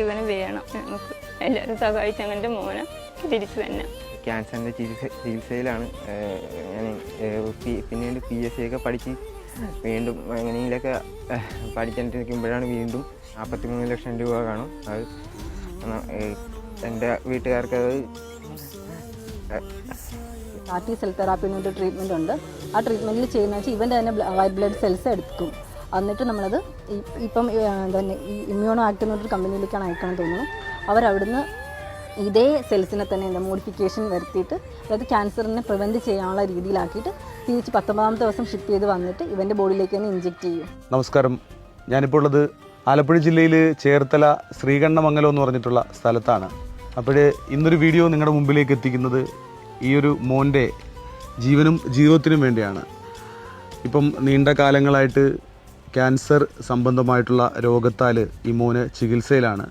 ഞങ്ങൾക്ക് ഇവനെ വേണം. നമുക്ക് എല്ലാവരും സഹായിച്ച് അങ്ങനെ മോനെ തിരിച്ചു തന്നെ. ക്യാൻസറിൻ്റെ ചികിത്സയിലാണ് ഞാൻ. പിന്നീട് PSC ഒക്കെ പഠിച്ച് വീണ്ടും എങ്ങനെയെങ്കിലൊക്കെ പഠിച്ചിട്ട് നിൽക്കുമ്പോഴാണ് വീണ്ടും 43 ലക്ഷം രൂപ കാണും. അത് എൻ്റെ വീട്ടുകാർക്ക് അത് RT സെൽ തെറാപ്പി എന്നൊരു ട്രീറ്റ്മെൻ്റ് ഉണ്ട്. ആ ട്രീറ്റ്മെൻറ്റിൽ ചെയ്യുന്നത് വെച്ചാൽ ഇവൻ്റെ തന്നെ വൈറ്റ് ബ്ലഡ് സെൽസ് എടുക്കും. എന്നിട്ട് നമ്മളത് ഇപ്പം തന്നെ ഈ ഇമ്മ്യൂണോ ആക്ട് എന്നൊരു കമ്പനിയിലേക്കാണ് അയക്കണം തോന്നുന്നു. അവരവിടുന്ന് ഇതേ സെൽസിനെ തന്നെ എന്താ മോഡിഫിക്കേഷൻ വരുത്തിയിട്ട്, അതായത് ക്യാൻസറിനെ പ്രിവെൻറ്റ് ചെയ്യാനുള്ള രീതിയിലാക്കിയിട്ട് തിരിച്ച് 19ാമത്തെ ദിവസം ഷിപ്പ് ചെയ്ത് വന്നിട്ട് ഇവൻ്റെ ബോഡിയിലേക്ക് തന്നെ ഇഞ്ചെക്ട് ചെയ്യും. നമസ്കാരം, ഞാനിപ്പോൾ ഉള്ളത് ആലപ്പുഴ ജില്ലയിൽ ചേർത്തല ശ്രീകണ്ഠമംഗലം എന്ന് പറഞ്ഞിട്ടുള്ള സ്ഥലത്താണ്. അപ്പോൾ ഇന്നൊരു വീഡിയോ നിങ്ങളുടെ മുമ്പിലേക്ക് എത്തിക്കുന്നത് ഈ ഒരു മോൻ്റെ ജീവനും ജീവിതത്തിനും വേണ്ടിയാണ്. ഇപ്പം നീണ്ട കാലങ്ങളായിട്ട് ക്യാൻസർ സംബന്ധമായിട്ടുള്ള രോഗത്താൽ ഈ മോന് ചികിത്സയിലാണ്.